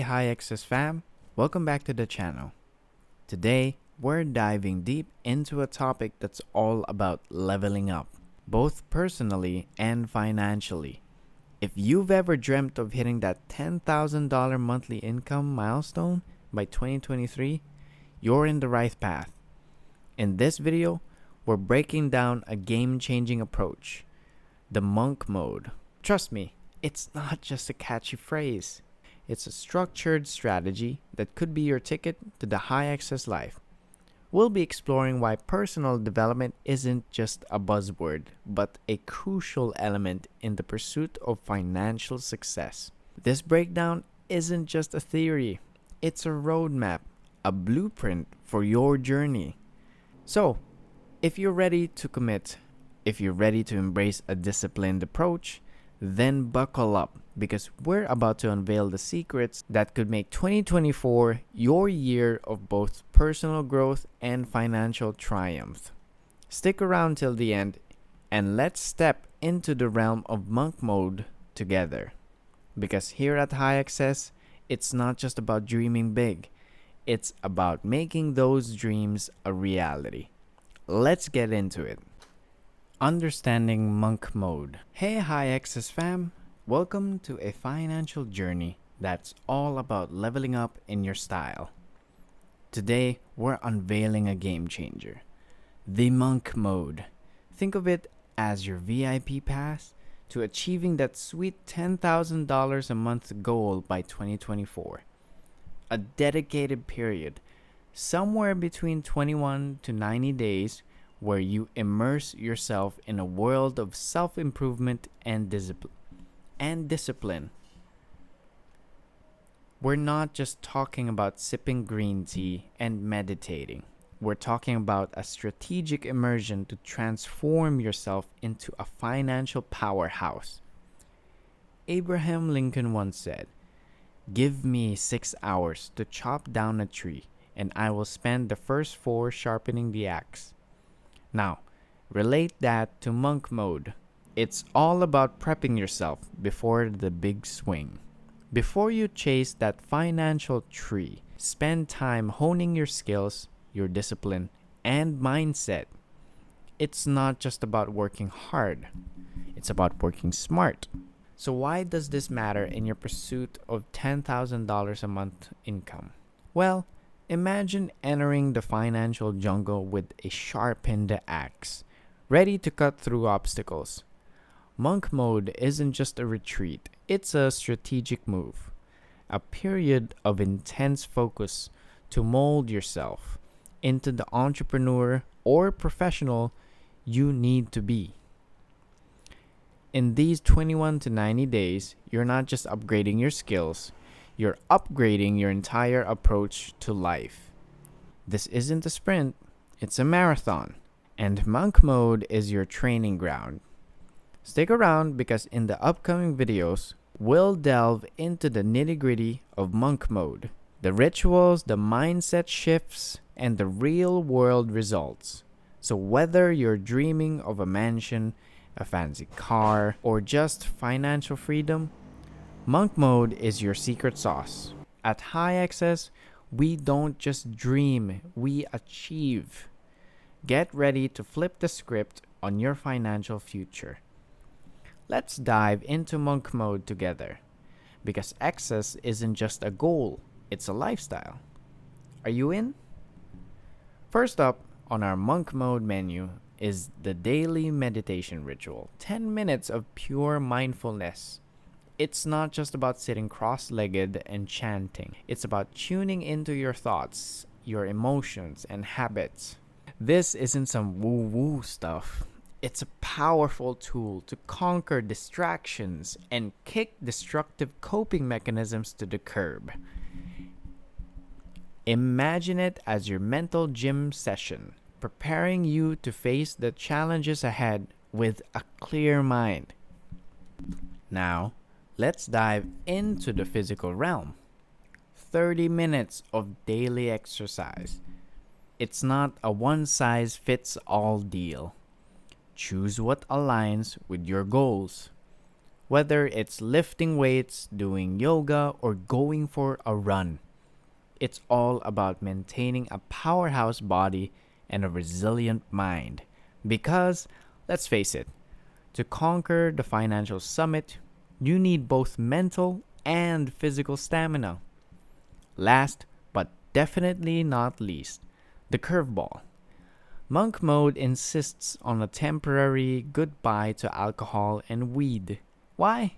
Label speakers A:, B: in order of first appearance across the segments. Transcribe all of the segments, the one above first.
A: hi Access fam, welcome back to the channel. Today, we're diving deep into a topic that's all about leveling up, both personally and financially. If you've ever dreamt of hitting that $10,000 monthly income milestone by 2023, you're in the right path. In this video, we're breaking down a game-changing approach, the monk mode. Trust me, it's not just a catchy phrase. It's a structured strategy that could be your ticket to the high access life. We'll be exploring why personal development isn't just a buzzword, but a crucial element in the pursuit of financial success. This breakdown isn't just a theory, it's a roadmap, a blueprint for your journey. So, if you're ready to commit, if you're ready to embrace a disciplined approach, then buckle up because we're about to unveil the secrets that could make 2024 your year of both personal growth and financial triumph. Stick around till the end and let's step into the realm of monk mode together. Because here at High Access, it's not just about dreaming big, it's about making those dreams a reality. Let's get into it. Understanding monk mode. Hey High Access fam, welcome to a financial journey that's all about leveling up in your style. Today, we're unveiling a game changer, the monk mode. Think of it as your VIP pass to achieving that sweet $10,000 a month goal by 2024. A dedicated period, somewhere between 21 to 90 days, where you immerse yourself in a world of self-improvement and discipline. We're not just talking about sipping green tea and meditating. We're talking about a strategic immersion to transform yourself into a financial powerhouse. Abraham Lincoln once said, "Give me 6 hours to chop down a tree, and I will spend the first 4 sharpening the axe." Now, relate that to monk mode. It's all about prepping yourself before the big swing. Before you chase that financial tree, spend time honing your skills, your discipline, and mindset. It's not just about working hard, it's about working smart. So why does this matter in your pursuit of $10,000 a month income? Well, imagine entering the financial jungle with a sharpened axe, ready to cut through obstacles. Monk mode isn't just a retreat, it's a strategic move, a period of intense focus to mold yourself into the entrepreneur or professional you need to be. In these 21 to 90 days, you're not just upgrading your skills, you're upgrading your entire approach to life. This isn't a sprint, it's a marathon. And monk mode is your training ground. Stick around because in the upcoming videos, we'll delve into the nitty-gritty of monk mode, the rituals, the mindset shifts, and the real-world results. So whether you're dreaming of a mansion, a fancy car, or just financial freedom, monk mode is your secret sauce. At High Access, we don't just dream, we achieve. Get ready to flip the script on your financial future. Let's dive into monk mode together. Because access isn't just a goal, it's a lifestyle. Are you in? First up on our monk mode menu is the daily meditation ritual. 10 minutes of pure mindfulness. It's not just about sitting cross-legged and chanting. It's about tuning into your thoughts, your emotions, and habits. This isn't some woo-woo stuff. It's a powerful tool to conquer distractions and kick destructive coping mechanisms to the curb. Imagine it as your mental gym session, preparing you to face the challenges ahead with a clear mind. Now, let's dive into the physical realm. 30 minutes of daily exercise. It's not a one-size-fits-all deal. Choose what aligns with your goals. Whether it's lifting weights, doing yoga, or going for a run, it's all about maintaining a powerhouse body and a resilient mind. Because, let's face it, to conquer the financial summit, you need both mental and physical stamina. Last, but definitely not least, the curveball. Monk mode insists on a temporary goodbye to alcohol and weed. Why?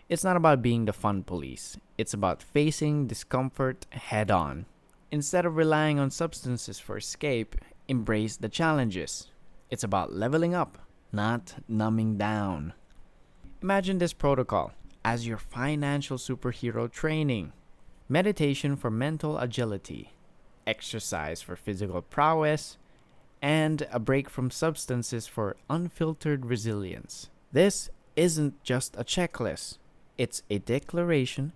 A: It's not about being the fun police. It's about facing discomfort head on. Instead of relying on substances for escape, embrace the challenges. It's about leveling up, not numbing down. Imagine this protocol as your financial superhero training: meditation for mental agility, exercise for physical prowess, and a break from substances for unfiltered resilience. This isn't just a checklist, it's a declaration.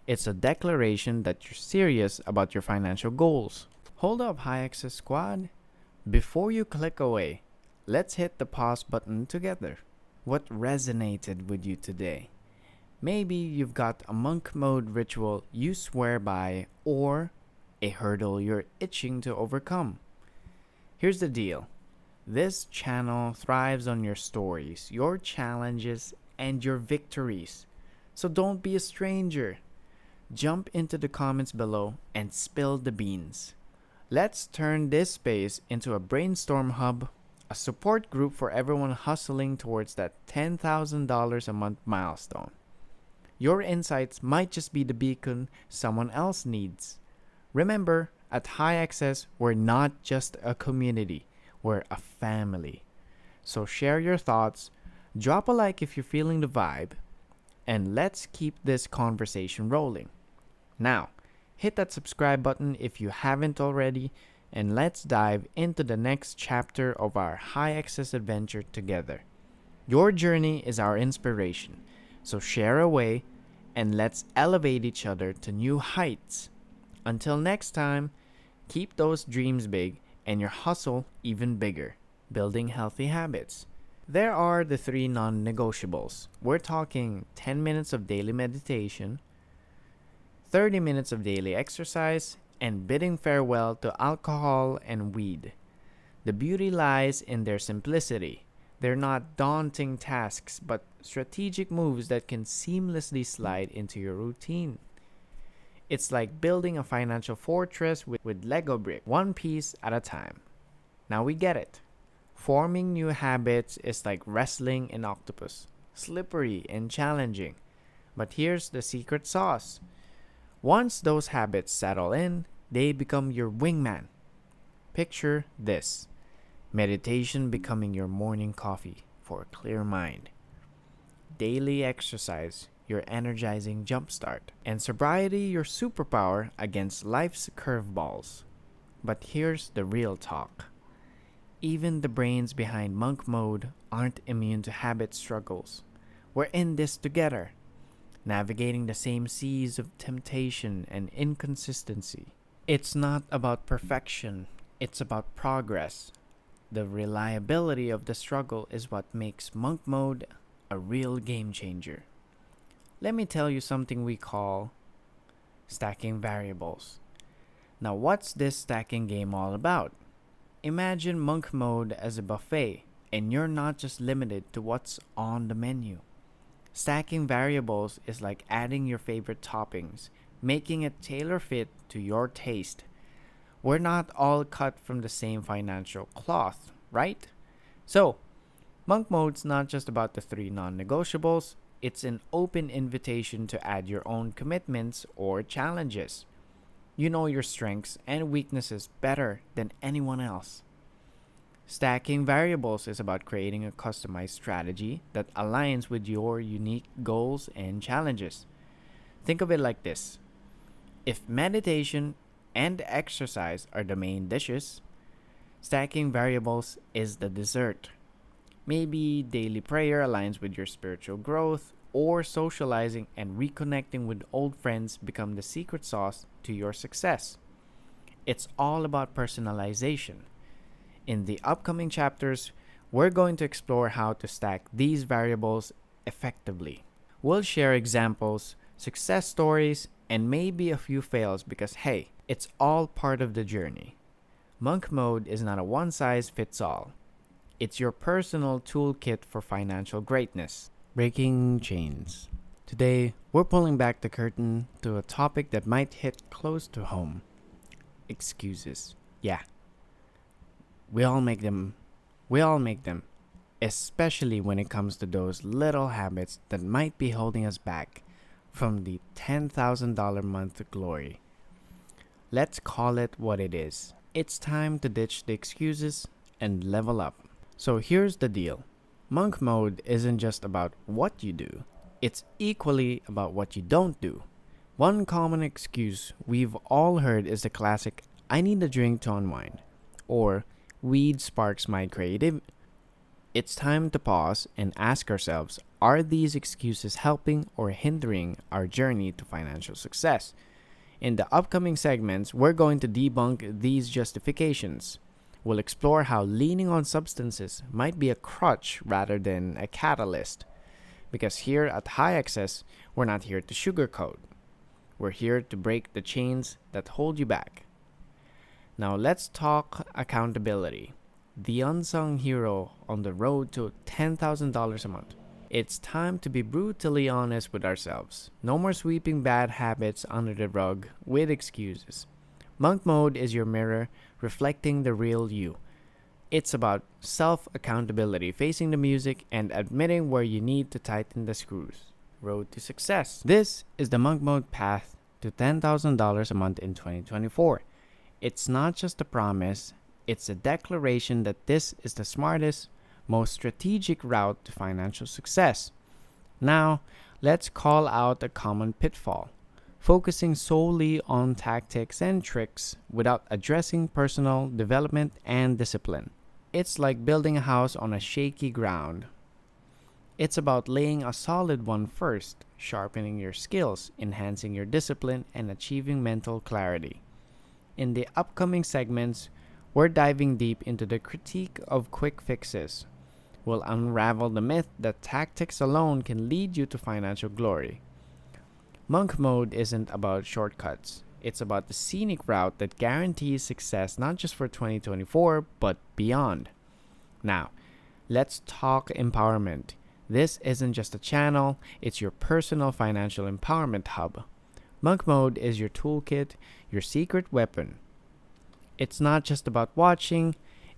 A: It's a declaration that you're serious about your financial goals. Hold up, High Access Squad. Before you click away, let's hit the pause button together. What resonated with you today? Maybe you've got a monk mode ritual you swear by, or a hurdle you're itching to overcome. Here's the deal: this channel thrives on your stories, your challenges, and your victories. So don't be a stranger. Jump into the comments below and spill the beans. Let's turn this space into a brainstorm hub, a support group for everyone hustling towards that $10,000 a month milestone. Your insights might just be the beacon someone else needs. Remember, at High Access, we're not just a community, we're a family. So share your thoughts, drop a like if you're feeling the vibe, and let's keep this conversation rolling. Now, hit that subscribe button if you haven't already, and let's dive into the next chapter of our High Access adventure together. Your journey is our inspiration, so share away and let's elevate each other to new heights. Until next time, keep those dreams big and your hustle even bigger, building healthy habits. There are the 3 non-negotiables. We're talking 10 minutes of daily meditation, 30 minutes of daily exercise, and bidding farewell to alcohol and weed. The beauty lies in their simplicity. They're not daunting tasks, but strategic moves that can seamlessly slide into your routine. It's like building a financial fortress with Lego brick, one piece at a time. Now we get it. Forming new habits is like wrestling an octopus, slippery and challenging. But here's the secret sauce. Once those habits settle in, they become your wingman. Picture this: meditation becoming your morning coffee for a clear mind, daily exercise your energizing jumpstart, and sobriety your superpower against life's curveballs. But here's the real talk. Even the brains behind monk mode aren't immune to habit struggles. We're in this together, navigating the same seas of temptation and inconsistency. It's not about perfection, it's about progress. The reliability of the struggle is what makes monk mode a real game changer. Let me tell you something we call stacking variables. Now, what's this stacking game all about? Imagine monk mode as a buffet, and you're not just limited to what's on the menu. Stacking variables is like adding your favorite toppings, making it tailor fit to your taste. We're not all cut from the same financial cloth, right? So, monk mode's not just about the 3 non-negotiables, it's an open invitation to add your own commitments or challenges. You know your strengths and weaknesses better than anyone else. Stacking variables is about creating a customized strategy that aligns with your unique goals and challenges. Think of it like this: if meditation and exercise are the main dishes, stacking variables is the dessert. Maybe daily prayer aligns with your spiritual growth, or socializing and reconnecting with old friends become the secret sauce to your success. It's all about personalization. In the upcoming chapters, we're going to explore how to stack these variables effectively. We'll share examples, success stories, and maybe a few fails because hey, it's all part of the journey. Monk Mode is not a one size fits all. It's your personal toolkit for financial greatness. Breaking chains. Today, we're pulling back the curtain to a topic that might hit close to home. Excuses. Yeah, we all make them. We all make them, especially when it comes to those little habits that might be holding us back from the $10,000 month glory. Let's call it what it is. It's time to ditch the excuses and level up. So here's the deal. Monk Mode isn't just about what you do. It's equally about what you don't do. One common excuse we've all heard is the classic, I need a drink to unwind, or weed sparks my creative. It's time to pause and ask ourselves, are these excuses helping or hindering our journey to financial success? In the upcoming segments, we're going to debunk these justifications. We'll explore how leaning on substances might be a crutch rather than a catalyst. Because here at High Access, we're not here to sugarcoat. We're here to break the chains that hold you back. Now let's talk accountability. The unsung hero on the road to $10,000 a month. It's time to be brutally honest with ourselves. No more sweeping bad habits under the rug with excuses. Monk Mode is your mirror reflecting the real you. It's about self-accountability, facing the music, and admitting where you need to tighten the screws. Road to success. This is the Monk Mode path to $10,000 a month in 2024. It's not just a promise, it's a declaration that this is the smartest, most strategic route to financial success. Now, let's call out a common pitfall. Focusing solely on tactics and tricks without addressing personal development and discipline. It's like building a house on a shaky ground. It's about laying a solid one first, sharpening your skills, enhancing your discipline, and achieving mental clarity. In the upcoming segments, we're diving deep into the critique of quick fixes. We'll unravel the myth that tactics alone can lead you to financial glory. Monk Mode isn't about shortcuts. It's about the scenic route that guarantees success not just for 2024, but beyond. Now, let's talk empowerment. This isn't just a channel, it's your personal financial empowerment hub. Monk Mode is your toolkit, your secret weapon. It's not just about watching,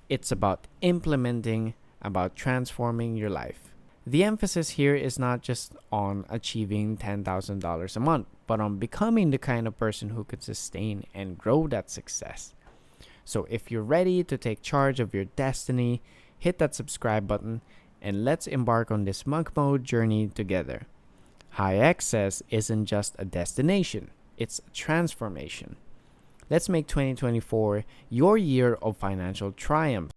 A: it's about implementing, about transforming your life. The emphasis here is not just on achieving $10,000 a month, but on becoming the kind of person who could sustain and grow that success. So if you're ready to take charge of your destiny, hit that subscribe button and let's embark on this Monk Mode journey together. High Access isn't just a destination, it's a transformation. Let's make 2024 your year of financial triumph.